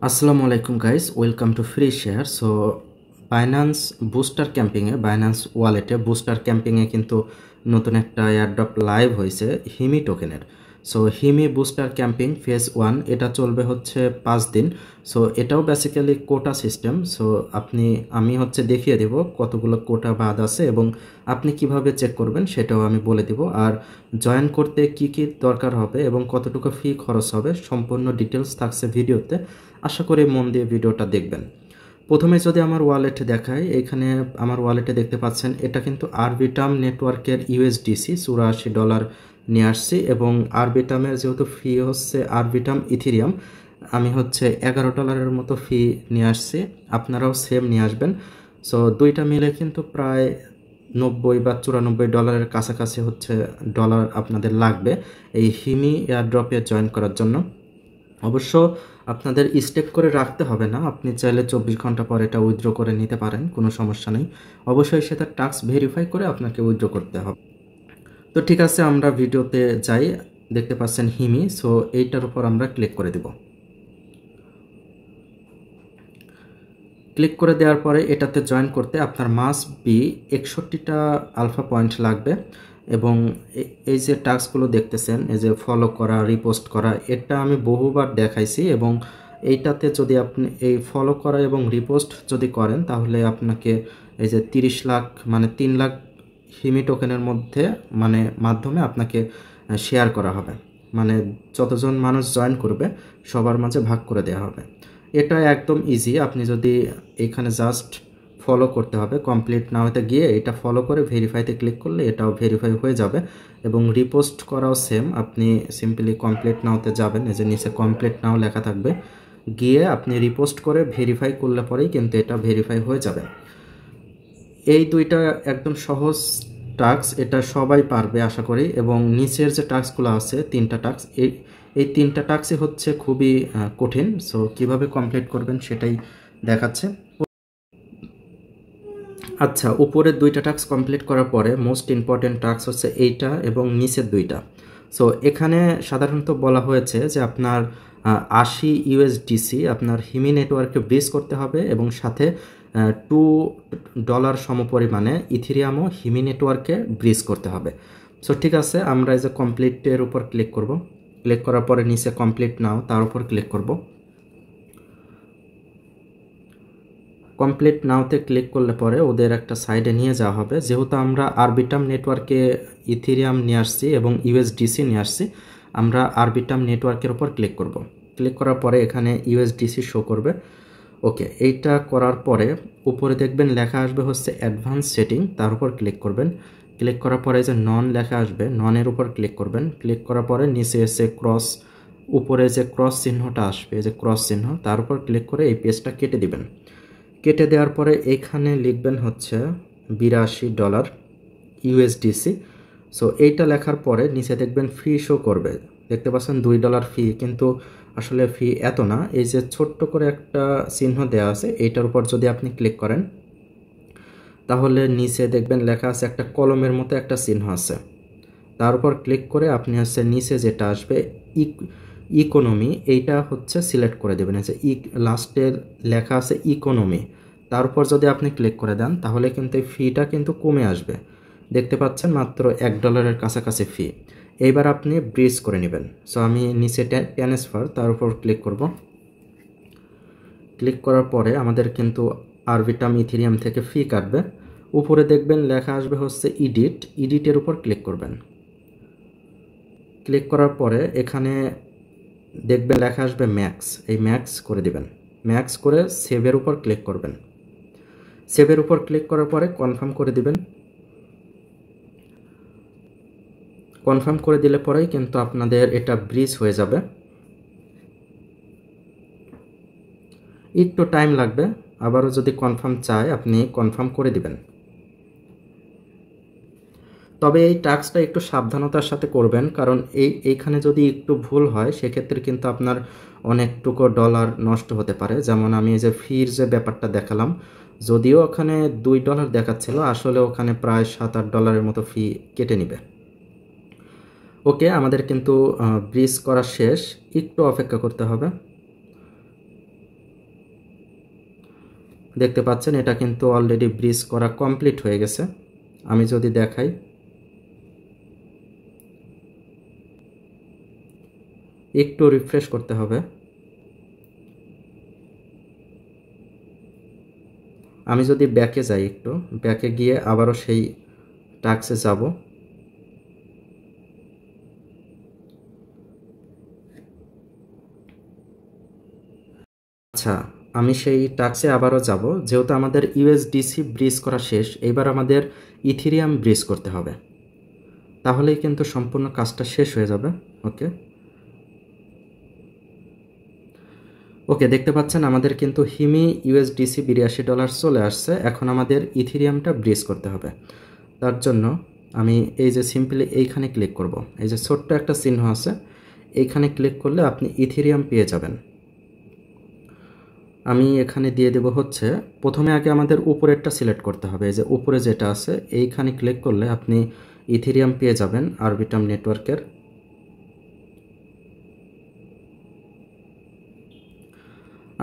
আসসালামু আলাইকুম guys, welcome to free share. So Binance booster ক্যাম্পিংয়ে, বাইন্যান্স ওয়ালেটে বুস্টার ক্যাম্পিংয়ে কিন্তু নতুন একটা এয়ারড্রপ লাইভ হয়েছে হিমি টোকেনের। সো হিমি বুস্টার ক্যাম্পিং ফেজ 1 এটা চলবে হচ্ছে 5 দিন। সো এটাও বেসিক্যালি কোটা সিস্টেম। সো আমি দেখিয়ে দেব কতগুলো কোটা বাদ আছে এবং আপনি কিভাবে চেক করবেন সেটাও আমি বলে দিব। আর জয়েন করতে কি কি দরকার হবে এবং কতটুকু ফি খরচ হবে সম্পূর্ণ ডিটেলস থাকছে ভিডিওতে। আশা করি মন দিয়ে ভিডিওটা দেখবেন। প্রথমে যদি আমার ওয়ালেট দেখাই, এখানে আমার ওয়ালেটে দেখতে পাচ্ছেন এটা কিন্তু আরবিটাম নেটওয়ার্কের ইউএসডিসি $84 নিয়ে আসছি এবং আরবিটামের যেহেতু ফি হচ্ছে আরবিটাম ইথিরিয়াম, আমি $11 মতো ফি নিয়ে আসছি। আপনারাও সেম নিয়ে আসবেন। সো দুইটা মিলে কিন্তু প্রায় 90 বা $94 কাছাকাছি ডলার আপনাদের লাগবে এই হিমি এয়ারড্রপে জয়েন করার জন্য। অবশ্য আপনাদের স্টেক করে রাখতে হবে না, আপনি চাইলে 24 ঘন্টা পর এটা উইথড্র করে নিতে পারেন, কোনো সমস্যা নেই। অবশ্যই সেটা টাস্ক ভেরিফাই করে আপনাকে উইথড্র করতে হবে। তো ঠিক আছে, আমরা ভিডিওতে যাই। দেখতে পাচ্ছেন হিমি। সো এইটার উপর আমরা ক্লিক করে দেব। ক্লিক করে দেওয়ার পরে এটাতে জয়েন করতে আপনার মাস্ট বি 61টা আলফা পয়েন্ট লাগবে এবং এই যে টাস্কগুলো দেখতেছেন, এই যে ফলো করা, রিপোস্ট করা, এটা আমি বহুবার দেখাইছি এবং এইটাতে যদি আপনি এই ফলো করা এবং রিপোস্ট যদি করেন তাহলে আপনাকে এই যে 30 লাখ মানে 3 লাখ হিমি টোকেনের মাধ্যমে আপনাকে শেয়ার করা হবে। মানে যতজন মানুষ জয়েন করবে সবার মাঝে ভাগ করে দেওয়া হবে। এটা একদম ইজি। আপনি যদি এখানে জাস্ট ফলো করতে হবে, কমপ্লিট নাওতে গিয়ে এটা ফলো করে ভেরিফাইতে ক্লিক করলে এটাও ভেরিফাই হয়ে যাবে এবং রিপোস্ট করাও সেম। আপনি সিম্পলি কমপ্লিট নাওতে যাবেন, এই যে নিচে কমপ্লিট নাও লেখা থাকবে, গিয়ে আপনি রিপোস্ট করে ভেরিফাই করলে পরেই কিন্তু এটা ভেরিফাই হয়ে যাবে। এই দুইটা একদম সহজ টাস্ক, এটা সবাই পারবে আশা করি। এবং নিচের যে টাস্কগুলো আছে 3টা টাস্ক, এই 3টা টাস্কই খুবই কঠিন। সো কিভাবে কমপ্লিট করবেন সেটাই দেখাচ্ছে। আচ্ছা, উপরের 2টা টাস্ক কমপ্লিট করার পরে মোস্ট ইম্পর্টেন্ট টাস্ক হচ্ছে এইটা এবং নিচের 2টা। সো এখানে সাধারণত বলা হয়েছে যে আপনার 80 ইউএসডিসি আপনার হিমি নেটওয়ার্কে ব্রিজ করতে হবে এবং সাথে $2 সমপরিমাণে ইথিরিয়ামও হিমি নেটওয়ার্কে ব্রিজ করতে হবে। সো ঠিক আছে, আমরা এই যে কমপ্লিটের উপর ক্লিক করব। ক্লিক করার পরে নিচে কমপ্লিট নাও তার উপর ক্লিক করব। কমপ্লিট নাওতে ক্লিক করলে পরে ওদের একটা সাইডে নিয়ে যাওয়া হবে। যেহেতু আমরা আরবিটাম নেটওয়ার্কে ইথিরিয়াম নিয়ে আসছি এবং ইউএসডিসি নিয়ে আসছি, আমরা আরবিটাম নেটওয়ার্কের উপর ক্লিক করব। ক্লিক করার পরে এখানে ইউএসডিসি শো করবে। ওকে, এইটা করার পরে উপরে দেখবেন লেখা আসবে অ্যাডভান্স সেটিং, তার উপর ক্লিক করবেন। ক্লিক করার পরে যে নন লেখা আসবে, ননের উপর ক্লিক করবেন। ক্লিক করার পরে নিচে এসে উপরে যে ক্রস চিহ্নটা আসবে, যে ক্রস চিহ্ন, তার উপর ক্লিক করে এই পেজটা কেটে দিবেন। কেটে দেওয়ার পরে এখানে লিখবেন $82 ইউএসডিসি। সো এইটা লেখার পরে নিচে দেখবেন ফি শো করবে। দেখতে পাচ্ছেন $2 ফি, কিন্তু আসলে ফি এত না। এই যে ছোট্ট করে একটা চিহ্ন দেওয়া আছে, এইটার উপর যদি আপনি ক্লিক করেন তাহলে নিচে দেখবেন লেখা আছে একটা কলমের মতো একটা চিহ্ন আছে। তার উপর ক্লিক করে আপনি নিচে যেটা আসবে ইকোনমি, এইটা সিলেক্ট করে দেবেন। লাস্টের লেখা আছে ইকোনমি, তার উপর যদি আপনি ক্লিক করে দেন তাহলে কিন্তু এই ফিটা কিন্তু কমে আসবে। দেখতে পাচ্ছেন মাত্র $1 কাছাকাছি ফি। এইবার আপনি ব্রিজ করে নেবেন। সো আমি নিচে ট্রান্সফার, তার উপর ক্লিক করব। ক্লিক করার পরে আমাদের কিন্তু আরবিটাম ইথিরিয়াম থেকে ফি কাটবে। উপরে দেখবেন লেখা আসবে এডিটের উপর ক্লিক করবেন। ক্লিক করার পরে এখানে দেখবেন লেখা আসবে ম্যাক্স, এই ম্যাক্স করে দিবেন। ম্যাক্স করে সেভের উপর ক্লিক করবেন। সেভের উপর ক্লিক করার পরে কনফার্ম করে দিবেন। কনফার্ম করে দিলে পরেই কিন্তু আপনাদের এটা ব্রিজ হয়ে যাবে। একটু টাইম লাগবে, আবারও যদি কনফার্ম চায় আপনি কনফার্ম করে দিবেন। তবে এই টাস্কটা একটু সাবধানতার সাথে করবেন, কারণ এইখানে যদি একটু ভুল হয় সেক্ষেত্রে কিন্তু আপনার অনেকটুকু ডলার নষ্ট হতে পারে। যেমন আমি এই যে ফির যে ব্যাপারটা দেখালাম, যদিও ওখানে $2 দেখাচ্ছিল, আসলে ওখানে প্রায় $7-8 মতো ফি কেটে নেবে। ওকে, আমাদের কিন্তু ব্রিজ করা শেষ, একটু অপেক্ষা করতে হবে। দেখতে পাচ্ছেন এটা কিন্তু অলরেডি ব্রিজ করা কমপ্লিট হয়ে গেছে। আমি যদি দেখাই, একটু রিফ্রেশ করতে হবে। আমি যদি ব্যাকে যাই, একটু ব্যাকে গিয়ে আবারও সেই টাস্কে যাব। আচ্ছা, আমি সেই টাস্কে আবারও যাব। যেহেতু আমাদের ইউএসডিসি ব্রিজ করা শেষ, এবার আমাদের ইথিরিয়াম ব্রিজ করতে হবে, তাহলেই কিন্তু সম্পূর্ণ কাজটা শেষ হয়ে যাবে। ওকে ওকে, দেখতে পাচ্ছেন আমাদের কিন্তু হিমি ইউএসডিসি $82 চলে আসছে। এখন আমাদের ইথিরিয়ামটা ব্রিজ করতে হবে। তার জন্য আমি এই যে সিম্পলি এইখানে ক্লিক করব, এই যে ছোট্ট একটা চিহ্ন আছে, এইখানে ক্লিক করলে আপনি ইথিরিয়াম পেয়ে যাবেন। আমি এখানে দিয়ে দেব হচ্ছে, প্রথমে আগে আমাদের উপরেরটা সিলেক্ট করতে হবে। এই যে উপরে যেটা আছে এইখানে ক্লিক করলে আপনি ইথিরিয়াম পেয়ে যাবেন আরবিটাম নেটওয়ার্কের।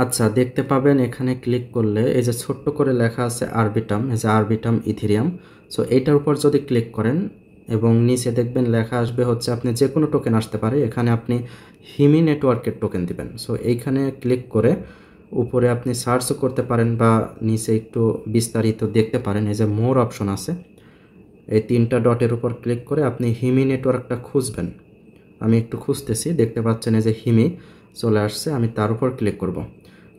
আচ্ছা, দেখতে পাবেন এখানে ক্লিক করলে এই যে ছোট্ট করে লেখা আছে আরবিটাম, এই যে আরবিটাম ইথিরিয়াম। সো এইটার উপর যদি ক্লিক করেন এবং নিচে দেখবেন লেখা আসবে হচ্ছে আপনি যে কোনো টোকেন আসতে পারে, এখানে আপনি হিমি নেটওয়ার্কের টোকেন দিবেন। সো এইখানে ক্লিক করে উপরে আপনি সার্চও করতে পারেন বা নিচে একটু বিস্তারিত দেখতে পারেন। এই যে মোর অপশন আছে, এই তিনটা ডটের উপর ক্লিক করে আপনি হিমি নেটওয়ার্কটা খুঁজবেন। আমি একটু খুঁজতেছি, দেখতে পাচ্ছেন এই যে হিমি চলে আসছে। আমি তার উপর ক্লিক করব,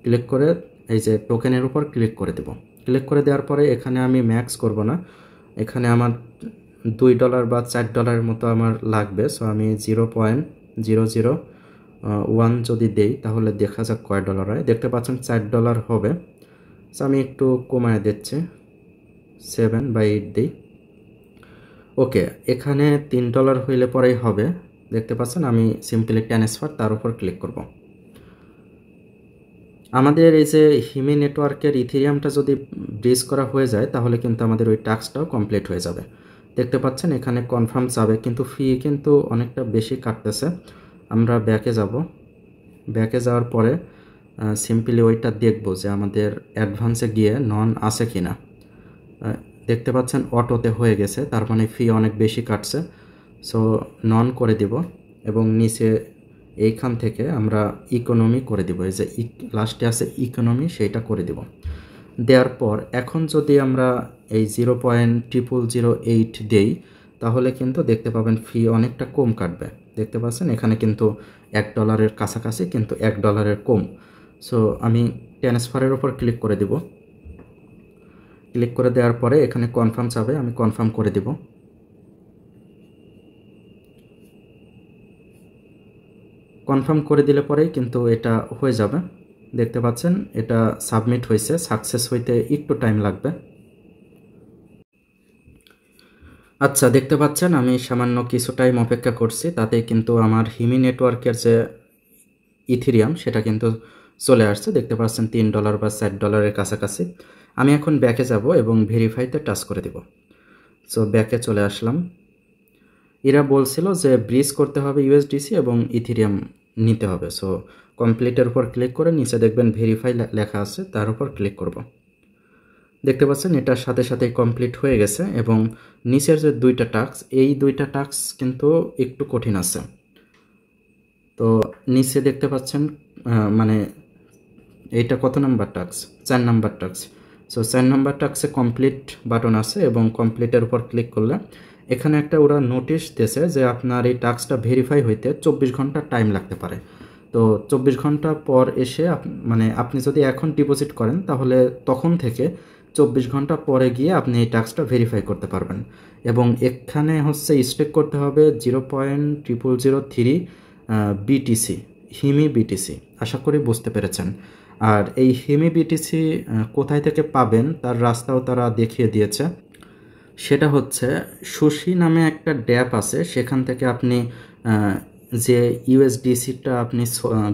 ক্লিক করে এই যে টোকেনের উপর ক্লিক করে দেব। ক্লিক করে দেওয়ার পরে এখানে আমি ম্যাক্স করব না, এখানে আমার $2 বা $4 মতো আমার লাগবে। সো আমি 0.001 যদি দেই তাহলে দেখা যাক কয় ডলার হয়। দেখতে পাচ্ছেন $4 হবে। সো আমি একটু কমায় দিচ্ছি, 7/8 দিই। ওকে, এখানে $3 হইলে পরেই হবে। দেখতে পাচ্ছেন আমি সিম্পলি ট্রান্সফার তার উপর ক্লিক করব। আমাদের এই যে হিমি নেটওয়ার্কের ইথিরিয়ামটা যদি ব্রিজ করা হয়ে যায় তাহলে কিন্তু আমাদের ওই টাস্কটাও কমপ্লিট হয়ে যাবে। দেখতে পাচ্ছেন এখানে কনফার্ম যাবে, কিন্তু ফি কিন্তু অনেকটা বেশি কাটতেছে। আমরা ব্যাকে যাব, ব্যাকে যাওয়ার পরে সিম্পলি ওইটা দেখব যে আমাদের অ্যাডভান্সে গিয়ে নন আছে কি না। দেখতে পাচ্ছেন অটোতে হয়ে গেছে, তার মানে ফি অনেক বেশি কাটছে। সো নন করে দিব এবং নিচে এইখান থেকে আমরা ইকোনমি করে দিব। এই যে লাস্টে আছে ইকোনমি, সেইটা করে দিব। দেওয়ার পর এখন যদি আমরা এই 0.0008 দেই তাহলে কিন্তু দেখতে পাবেন ফি অনেকটা কম কাটবে। দেখতে পাচ্ছেন এখানে কিন্তু $1 কাছাকাছি, কিন্তু $1 কম। সো আমি ট্রান্সফারের উপর ক্লিক করে দিব। ক্লিক করে দেওয়ার পরে এখানে কনফার্ম চাবে, আমি কনফার্ম করে দিব। কনফার্ম করে দিলে পরেই কিন্তু এটা হয়ে যাবে। দেখতে পাচ্ছেন এটা সাবমিট হয়েছে, সাকসেস হইতে একটু টাইম লাগবে। আচ্ছা, দেখতে পাচ্ছেন আমি সামান্য কিছু টাইম অপেক্ষা করছি, তাতে কিন্তু আমার হিমি নেটওয়ার্কের যে ইথিরিয়াম সেটা কিন্তু চলে আসছে। দেখতে পাচ্ছেন $3 বা $4 কাছাকাছি। আমি এখন ব্যাকে যাব এবং ভেরিফাইতে টাচ করে দেব। সো ব্যাকে চলে আসলাম। এরা বলছিল যে ব্রিজ করতে হবে ইউএসডিসি এবং ইথিরিয়াম নিতে হবে। সো কমপ্লিটের উপর ক্লিক করে নিচে দেখবেন ভেরিফাই লেখা আছে, তার উপর ক্লিক করব। দেখতে পাচ্ছেন এটার সাথে সাথে কমপ্লিট হয়ে গেছে এবং নিচের যে দুইটা টাস্ক, এই দুইটা টাস্ক কিন্তু একটু কঠিন আছে। তো নিচে দেখতে পাচ্ছেন মানে এইটা কত number task? 4 number task. So 4 number টাস্কে কমপ্লিট বাটন আছে এবং কমপ্লিটের উপর ক্লিক করলে এখানে একটা ওরা নোটিশ দিয়েছে যে আপনার এই টাস্কটা ভেরিফাই হইতে 24 ঘন্টা টাইম লাগতে পারে। তো 24 ঘন্টা পর এসে মানে আপনি যদি এখন ডিপোজিট করেন তাহলে তখন থেকে 24 ঘন্টা পরে গিয়ে আপনি এই টাস্কটা ভেরিফাই করতে পারবেন। এবং এখানে হচ্ছে স্টেক করতে হবে 0.0003 বিটিসি, হিমি বিটিসি। আশা করি বুঝতে পেরেছেন। আর এই হিমি বিটিসি কোথায় থেকে পাবেন তার রাস্তাও তারা দেখিয়ে দিয়েছে। সেটা হচ্ছে সুশি নামে একটা ড্যাপ আছে, সেখান থেকে আপনি যে ইউএসডিসিটা আপনি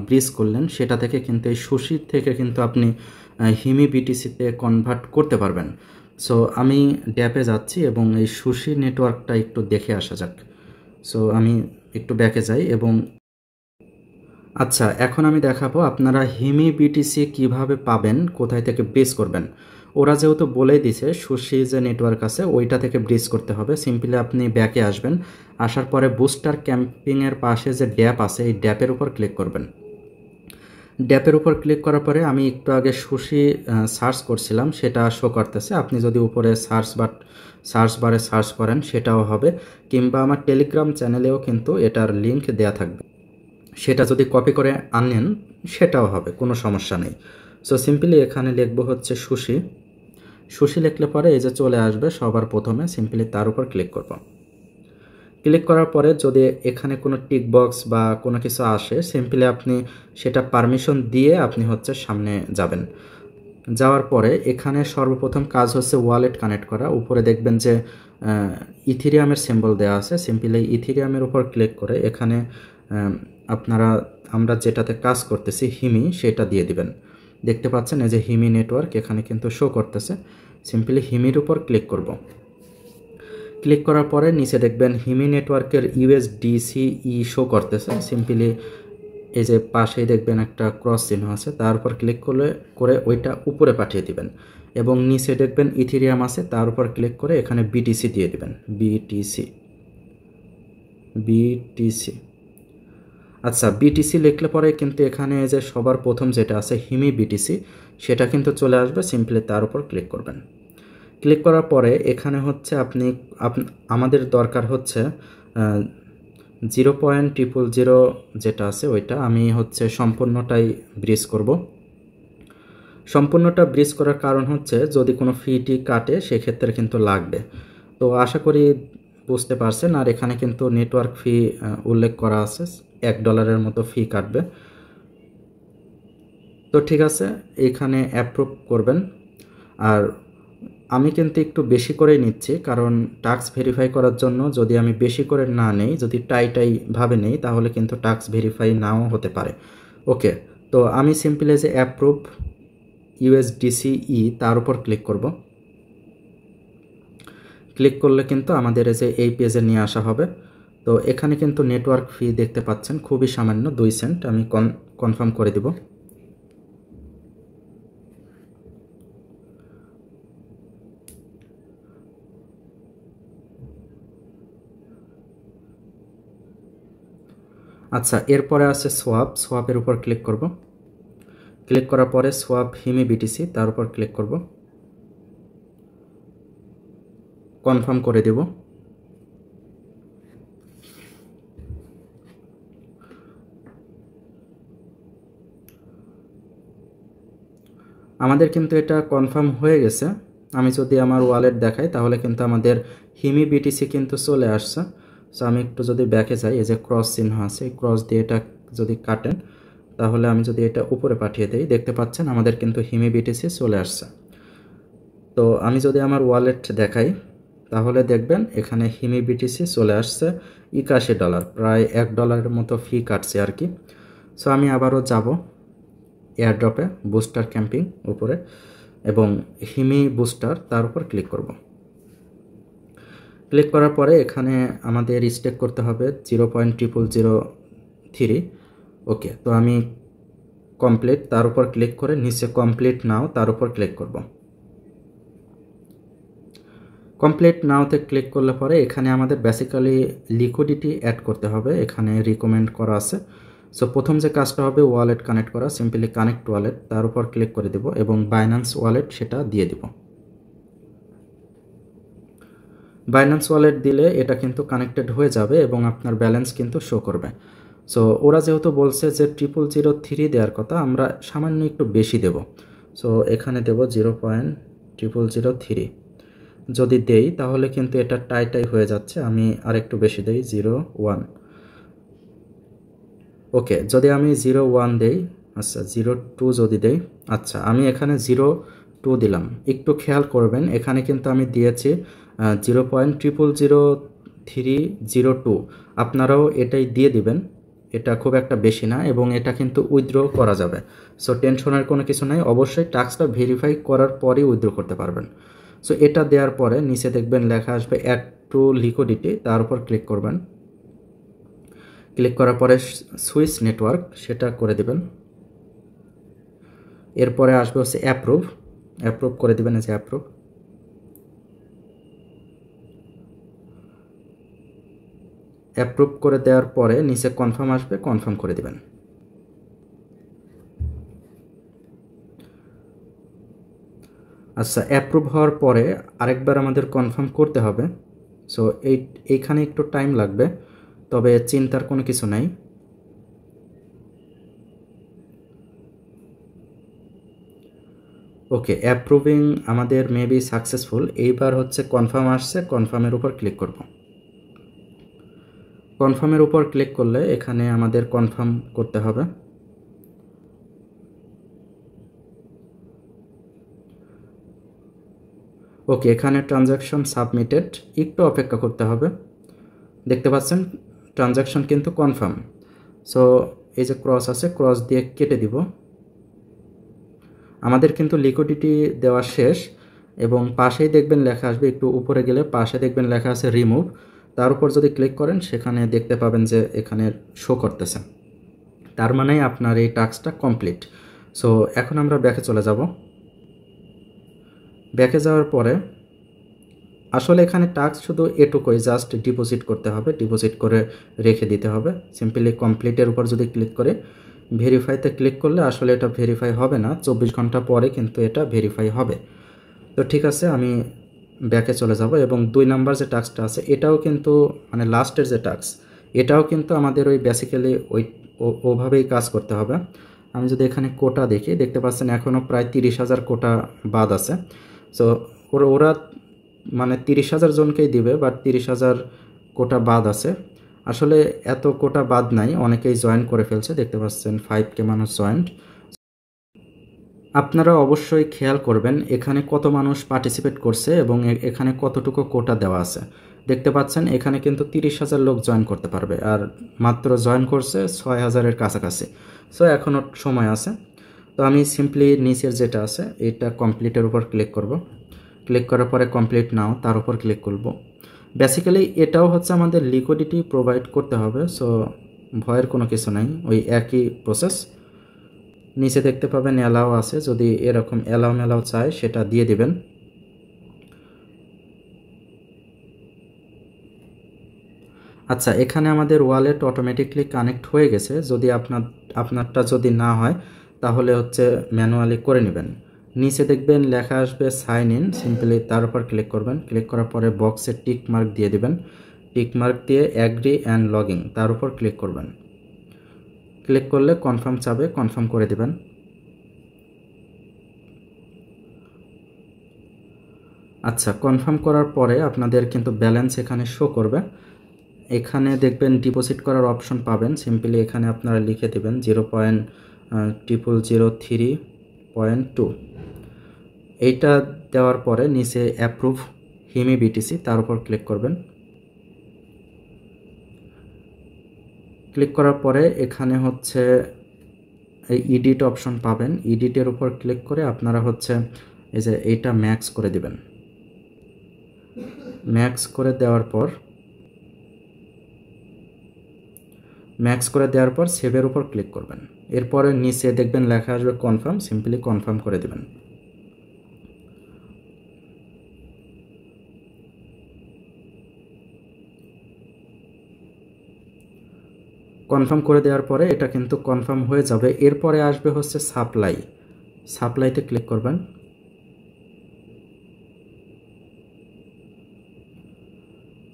ব্রিজ করলেন সেটা থেকে কিন্তু এই সুশির থেকে কিন্তু আপনি হিমি বিটিসিতে কনভার্ট করতে পারবেন। সো আমি ড্যাপে যাচ্ছি এবং এই সুশি নেটওয়ার্কটা একটু দেখে আসা যাক। সো আমি একটু ব্যাকে যাই এবং আচ্ছা, এখন আমি দেখাবো আপনারা হিমি বিটিসি কিভাবে পাবেন, কোথায় থেকে ব্রিজ করবেন। ওরা যেহেতু বলেই দিছে সুশি যে নেটওয়ার্ক আছে ওইটা থেকে ব্রিজ করতে হবে। সিম্পলি আপনি ব্যাকে আসবেন, আসার পরে বুস্টার ক্যাম্পিংয়ের পাশে যে ড্যাপ আছে এই ড্যাপের উপর ক্লিক করবেন। ড্যাপের উপর ক্লিক করার পরে আমি একটু আগে সুশি সার্চ করছিলাম, সেটা শো করতেছে। আপনি যদি উপরে সার্চ বারে সার্চ করেন সেটাও হবে, কিংবা আমার টেলিগ্রাম চ্যানেলেও কিন্তু এটার লিঙ্ক দেয়া থাকবে, সেটা যদি কপি করে আনেন সেটাও হবে, কোনো সমস্যা নেই। সো সিম্পলি এখানে লিখবো হচ্ছে সুশি। সুশি লিখলে পরে এই যে চলে আসবে সবার প্রথমে, সিম্পলি তার উপর ক্লিক করব। ক্লিক করার পরে যদি এখানে কোনো টিক বক্স বা কোনো কিছু আসে, সিম্পলি আপনি সেটা পারমিশন দিয়ে আপনি হচ্ছে সামনে যাবেন। যাওয়ার পরে এখানে সর্বপ্রথম কাজ হচ্ছে ওয়ালেট কানেক্ট করা। উপরে দেখবেন যে ইথিরিয়ামের সিম্বল দেওয়া আছে, সিম্পলি ইথিরিয়ামের উপর ক্লিক করে এখানে আমরা যেটাতে কাজ করতেছি হিমি, সেটা দিয়ে দিবেন। দেখতে পাচ্ছেন এই যে হিমি নেটওয়ার্ক এখানে কিন্তু শো করতেছে। সিম্পলি হিমির উপর ক্লিক করব। ক্লিক করার পরে নিচে দেখবেন হিমি নেটওয়ার্কের USDC শো করতেছে। সিম্পলি এই যে পাশেই দেখবেন একটা ক্রস চিহ্ন আছে, তার উপর ক্লিক করে ওইটা উপরে পাঠিয়ে দিবেন। এবং নিচে দেখবেন ইথিরিয়াম আছে, তার উপর ক্লিক করে এখানে BTC দিয়ে দিবেন। বিটিসি। আচ্ছা, BTC লিখলে পরে কিন্তু এখানে যে সবার প্রথম যেটা আছে হিমি BTC, সেটা কিন্তু চলে আসবে। সিম্পলি তার উপর ক্লিক করবেন। ক্লিক করার পরে এখানে হচ্ছে আমাদের দরকার হচ্ছে 0.000 যেটা আছে ওইটা আমি হচ্ছে সম্পূর্ণটাই ব্রিজ করব। সম্পূর্ণটা ব্রিজ করার কারণ হচ্ছে যদি কোনো ফিটি কাটে সেক্ষেত্রে কিন্তু লাগবে। তো আশা করি বুঝতে পারছেন। আর এখানে কিন্তু নেটওয়ার্ক ফি উল্লেখ করা আছে, $1 মতো ফি কাটবে। তো ঠিক আছে, এখানে অ্যাপ্রুভ করবেন। আর আমি কিন্তু একটু বেশি করেই নিচ্ছি, কারণ টাস্ক ভেরিফাই করার জন্য যদি আমি বেশি করে না নেই, যদি টাইভাবে নেই, তাহলে কিন্তু টাস্ক ভেরিফাই নাও হতে পারে। ওকে, তো আমি সিম্পলি যে অ্যাপ্রুভ USDC তার উপর ক্লিক করব। ক্লিক করলে কিন্তু আমাদের এই পেজে নিয়ে আসা হবে। তো এখানে কিন্তু নেটওয়ার্ক ফি দেখতে পাচ্ছেন খুবই সামান্য, 2 সেন্ট। আমি কনফার্ম করে দিব। আচ্ছা, এরপরে আছে সোয়াপের উপর ক্লিক করব। ক্লিক করার পরে সোয়াপ হিমি BTC তার উপর ক্লিক করব, কনফার্ম করে দেব। আমাদের কিন্তু এটা কনফার্ম হয়ে গেছে। আমি যদি আমার ওয়ালেট দেখাই তাহলে কিন্তু আমাদের হিমি BTC কিন্তু চলে আসছে। সো আমি একটু যদি ব্যাকে যাই, এই যে ক্রস চিহ্ন আছে, এই ক্রস দিয়ে এটা যদি কাটেন, তাহলে আমি যদি এটা উপরে পাঠিয়ে দিই, দেখতে পাচ্ছেন আমাদের কিন্তু হিমি BTC চলে আসছে। তো আমি যদি আমার ওয়ালেট দেখাই তাহলে দেখবেন এখানে হিমি BTC চলে আসছে $81, প্রায় $1 মতো ফি কাটছে আর কি। সো আমি আবারও যাব এয়ারড্রপে, বুস্টার ক্যাম্পিং উপরে, এবং হিমি বুস্টার তার উপর ক্লিক করব। ক্লিক করার পরে এখানে আমাদের স্টেক করতে হবে 0.0003। ওকে, তো আমি কমপ্লিট তার উপর ক্লিক করে নিচে কমপ্লিট নাও তার উপর ক্লিক করব। কমপ্লিট নাওতে ক্লিক করলে পরে এখানে আমাদের বেসিক্যালি লিকুইডিটি অ্যাড করতে হবে, এখানে রিকমেন্ড করা আছে। সো প্রথম যে কাজটা হবে ওয়ালেট কানেক্ট করা, সিম্পলি কানেক্ট ওয়ালেট তার উপর ক্লিক করে দেব এবং বাইন্যান্স ওয়ালেট সেটা দিয়ে দেব। বাইন্যান্স ওয়ালেট দিলে এটা কিন্তু কানেক্টেড হয়ে যাবে এবং আপনার ব্যালেন্স কিন্তু শো করবে। সো ওরা যেহেতু বলছে যে 0003 দেওয়ার কথা, আমরা সামান্য একটু বেশি দেব। সো এখানে দেব 0.0003। যদি দেই তাহলে কিন্তু এটা টাই হয়ে যাচ্ছে, আমি আরেকটু বেশি দেই 01। ওকে, যদি আমি 01 দেই, আচ্ছা 02 যদি দেই, আচ্ছা আমি এখানে 02 দিলাম। একটু খেয়াল করবেন এখানে কিন্তু আমি দিয়েছি 0.000302। আপনারাও এটাই দিয়ে দিবেন, এটা খুব একটা বেশি না এবং এটা কিন্তু উইথড্র করা যাবে। সো টেনশনের কোনো কিছু নাই, অবশ্যই টাস্কটা ভেরিফাই করার পরেই উইথড্র করতে পারবেন। সো এটা দেওয়ার পরে নিচে দেখবেন লেখা আসবে অ্যাড টু লিকুইডিটি, তার উপর ক্লিক করবেন। ক্লিক করার পরে সুইচ নেটওয়ার্ক সেটা করে দিবেন। এরপরে আসবে হচ্ছে অ্যাপ্রুভ করে দিবেন, এই যে অ্যাপ্রুভ করে দেওয়ার পরে নিচে কনফার্ম আসবে, কনফার্ম করে দিবেন। আচ্ছা, অ্যাপ্রুভ হওয়ার পরে আরেকবার আমাদের কনফার্ম করতে হবে। সো এইখানে একটু টাইম লাগবে, তবে চিন্তার কোনো কিছু নাই। ওকে, অ্যাপ্রুভিং আমাদের মেবি সাকসেসফুল। এইবার হচ্ছে কনফার্ম আসছে, কনফার্মের উপর ক্লিক করব। কনফার্মের উপর ক্লিক করলে এখানে আমাদের কনফার্ম করতে হবে। ওকে, এখানে ট্রানজ্যাকশন সাবমিটেড, একটু অপেক্ষা করতে হবে। দেখতে পাচ্ছেন ট্রানজ্যাকশন কিন্তু কনফার্ম। সো এই যে ক্রস আছে, ক্রস দিয়ে কেটে দিব। আমাদের কিন্তু লিকুইডিটি দেওয়া শেষ, এবং পাশেই দেখবেন লেখা আসবে, একটু উপরে গেলে পাশে দেখবেন লেখা আছে রিমুভ। তার উপর যদি ক্লিক করেন সেখানে দেখতে পাবেন যে এখানে শো করতেছে, তার মানে আপনার এই টাস্কটা কমপ্লিট। সো এখন আমরা ব্যাকে চলে যাব। ব্যাকে যাওয়ার পরে আসলে এখানে টাস্ক শুধু এটুকুই, জাস্ট ডিপোজিট করতে হবে, ডিপোজিট করে রেখে দিতে হবে। সিম্পলি কমপ্লিটের উপর যদি ক্লিক করে ভেরিফাইতে ক্লিক করলে আসলে এটা ভেরিফাই হবে না, 24 ঘন্টা পরে কিন্তু এটা ভেরিফাই হবে। তো ঠিক আছে, আমি ব্যাকে চলে যাব, এবং 2 নাম্বার যে টাস্কটা আছে এটাও কিন্তু মানে লাস্টের যে টাস্ক, এটাও কিন্তু আমাদের ওই বেসিক্যালি ওভাবেই কাজ করতে হবে। আমি যদি এখানে কোটা দেখি, দেখতে পাচ্ছেন এখনও প্রায় 30,000 কোটা বাদ আছে। সো ওরা মানে 30,000 জনকেই দিবে, বাট 30,000 কোটা বাদ আছে। আসলে এত কোটা বাদ নাই, অনেকেই জয়েন করে ফেলছে, দেখতে পাচ্ছেন 5K মানুষ জয়েন্ট। আপনারা অবশ্যই খেয়াল করবেন এখানে কত মানুষ পার্টিসিপেট করছে এবং এখানে কতটুকু কোটা দেওয়া আছে। দেখতে পাচ্ছেন এখানে কিন্তু 30,000 লোক জয়েন করতে পারবে, আর মাত্র জয়েন করছে 6,000-এর কাছাকাছি। সো এখনও সময় আছে। তো আমি সিম্পলি নিচের যেটা আছে এটা কমপ্লিটের উপর ক্লিক করব। ক্লিক করার পরে কমপ্লিট নাও তার উপর ক্লিক করব। বেসিক্যালি এটাও হচ্ছে আমাদের লিকুইডিটি প্রোভাইড করতে হবে, সো ভয়ের কোনো কিছু নাই, ওই একই প্রসেস। নিচে দেখতে পাবেন অ্যালাও আছে, যদি এরকম অ্যালাও চায় সেটা দিয়ে দিবেন। আচ্ছা, এখানে আমাদের ওয়ালেট অটোমেটিকলি কানেক্ট হয়ে গেছে। যদি আপনারটা যদি না হয় তাহলে হচ্ছে ম্যানুয়ালি করে নেবেন। নিচে দেখবেন লেখা আসবে সাইন ইন, সিম্পলি তার উপর ক্লিক করবেন। ক্লিক করার পরে বক্সে টিক মার্ক দিয়ে দিবেন। টিক মার্ক দিয়ে অ্যাগ্রি অ্যান্ড লগইন তার উপর ক্লিক করবেন। ক্লিক করলে কনফার্ম চাবে, কনফার্ম করে দিবেন। আচ্ছা, কনফার্ম করার পরে আপনাদের কিন্তু ব্যালেন্স এখানে শো করবে। এখানে দেখবেন ডিপোজিট করার অপশন পাবেন, সিম্পলি এখানে আপনারা লিখে দেবেন 0.0003.2। এইটা দেওয়ার পরে নিচে অ্যাপ্রুভ হিমি বিটিসি তার উপর ক্লিক করবেন। ক্লিক করার পরে এখানে হচ্ছে এই ইডিট অপশন পাবেন, ইডিটের উপর ক্লিক করে আপনারা হচ্ছে এই যে এইটা ম্যাক্স করে দিবেন। ম্যাক্স করে দেওয়ার পর সেভের উপর ক্লিক করবেন। এরপরে নিচে দেখবেন লেখা আসবে কনফার্ম, সিম্পলি কনফার্ম করে দেবেন। কনফার্ম করে দেওয়ার পরে এটা কিন্তু কনফার্ম হয়ে যাবে। এরপরে আসবে হচ্ছে সাপ্লাইতে ক্লিক করবেন।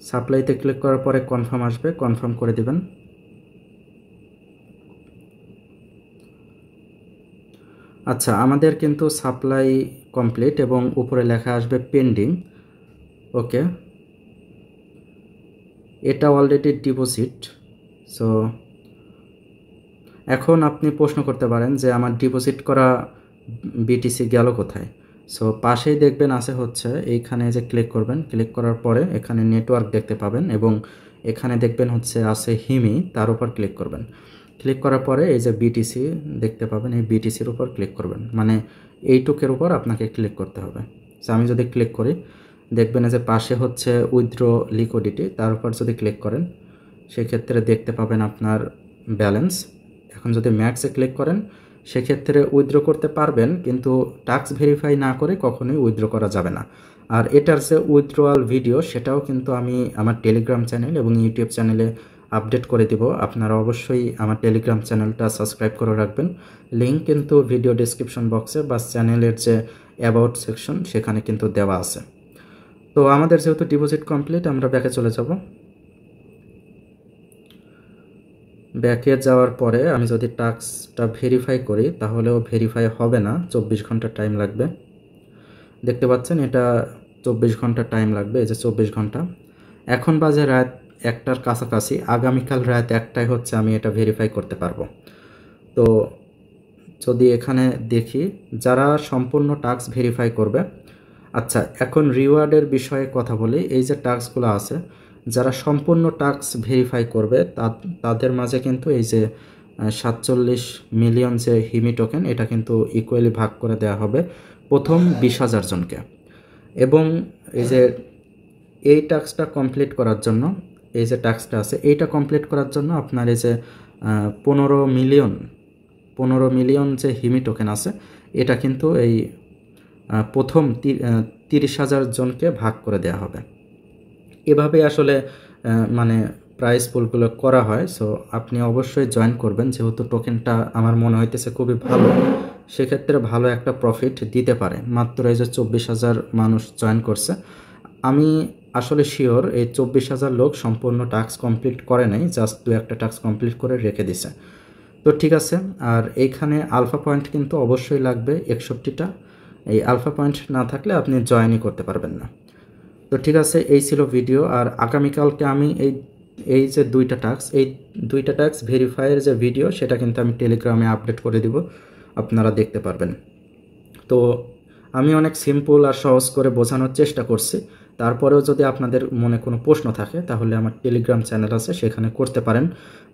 সাপ্লাইতে ক্লিক করার পরে কনফার্ম আসবে, কনফার্ম করে দিবেন। আচ্ছা, আমাদের কিন্তু সাপ্লাই কমপ্লিট এবং উপরে লেখা আসবে পেন্ডিং। ওকে, এটা অলরেডি ডিপোজিট। সো এখন আপনি প্রশ্ন করতে পারেন যে আমার ডিপোজিট করা বিটিসি গেল কোথায়। সো পাশেই দেখবেন আছে হচ্ছে এইখানে যে ক্লিক করবেন, ক্লিক করার পরে এখানে নেটওয়ার্ক দেখতে পাবেন, এবং এখানে দেখবেন হচ্ছে আছে হিমি, তার উপর ক্লিক করবেন। ক্লিক করার পরে এই যে বিটিসি দেখতে পাবেন, এই বিটিসির উপর ক্লিক করবেন, মানে এইটুকের উপর আপনাকে ক্লিক করতে হবে। সো আমি যদি ক্লিক করি দেখবেন যে পাশে হচ্ছে উইথড্র লিকুইডিটি, তার উপর যদি ক্লিক করেন সেক্ষেত্রে দেখতে পাবেন আপনার ব্যালেন্স। এখন যদি ম্যাক্সে ক্লিক করেন সেক্ষেত্রে উইথড্র করতে পারবেন, কিন্তু টাস্ক ভেরিফাই না করে কখনোই উইথড্র করা যাবে না। আর এটার যে উইথড্রয়াল ভিডিও সেটাও কিন্তু আমি আমার টেলিগ্রাম চ্যানেল এবং ইউটিউব চ্যানেলে আপডেট করে দিব। আপনারা অবশ্যই আমার টেলিগ্রাম চ্যানেলটা সাবস্ক্রাইব করে রাখবেন। লিঙ্ক কিন্তু ভিডিও ডেসক্রিপশন বক্সে বা চ্যানেলের যে অ্যাবাউট সেকশন সেখানে কিন্তু দেওয়া আছে। তো আমাদের যেহেতু ডিপোজিট কমপ্লিট, আমরা ব্যাকে চলে যাব। ব্যাকে যাওয়ার পরে আমি যদি টাস্কটা ভেরিফাই করি তাহলেও ভেরিফাই হবে না, 24 ঘন্টা টাইম লাগবে। দেখতে পাচ্ছেন এটা 24 ঘন্টা টাইম লাগবে, এই যে 24 ঘন্টা। এখন বাজে রাত 1টার কাছাকাছি, আগামীকাল রাত 1টায় হচ্ছে আমি এটা ভেরিফাই করতে পারবো। তো যদি এখানে দেখি যারা সম্পূর্ণ টাস্ক ভেরিফাই করবে, আচ্ছা এখন রিওয়ার্ডের বিষয়ে কথা বলি। এই যে টাস্কগুলো আছে, যারা সম্পূর্ণ টাস্ক ভেরিফাই করবে তাদের মাঝে কিন্তু এই যে 47 মিলিয়ন যে হিমি টোকেন এটা কিন্তু ইকুয়ালি ভাগ করে দেওয়া হবে প্রথম 20,000 জনকে। এবং এই যে এই টাস্কটা কমপ্লিট করার জন্য, এই যে টাস্কটা আছে এইটা কমপ্লিট করার জন্য আপনার এই যে 15 মিলিয়ন যে হিমি টোকেন আছে এটা কিন্তু এই প্রথম 30,000 জনকে ভাগ করে দেওয়া হবে। এভাবে আসলে মানে প্রাইস পুলগুলো করা হয়। সো আপনি অবশ্যই জয়েন করবেন, যেহেতু টোকেনটা আমার মনে হইতেছে খুবই ভালো, সেক্ষেত্রে ভালো একটা প্রফিট দিতে পারে। মাত্র এই যে 24,000 মানুষ জয়েন করছে, আমি আসলে শিওর এই 24,000 লোক সম্পূর্ণ টাস্ক কমপ্লিট করে নাই, জাস্ট 2-1টা টাস্ক কমপ্লিট করে রেখে দিছে। তো ঠিক আছে। আর এইখানে আলফা পয়েন্ট কিন্তু অবশ্যই লাগবে 61টা। এই আলফা পয়েন্ট না থাকলে আপনি জয়েনই করতে পারবেন না। তো ঠিক আছে, এই ছিল ভিডিও। আর আগামীকালকে আমি এই যে এই দুইটা টাস্ক ভেরিফাইয়ের যে ভিডিও সেটা কিন্তু আমি টেলিগ্রামে আপডেট করে দিব, আপনারা দেখতে পারবেন। তো আমি অনেক সিম্পল আর সহজ করে বোঝানোর চেষ্টা করছি। তারপরেও যদি আপনাদের মনে কোনো প্রশ্ন থাকে তাহলে আমার টেলিগ্রাম চ্যানেল আছে সেখানে করতে পারেন,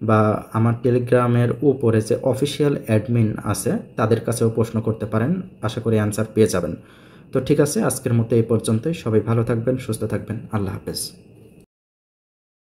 বা আমার টেলিগ্রামের উপরে যে অফিসিয়াল অ্যাডমিন আছে তাদের কাছেও প্রশ্ন করতে পারেন, আশা করি অ্যান্সার পেয়ে যাবেন। তো ঠিক আছে, আজকের মতো এই পর্যন্তই। সবাই ভালো থাকবেন, সুস্থ থাকবেন। আল্লাহ হাফেজ।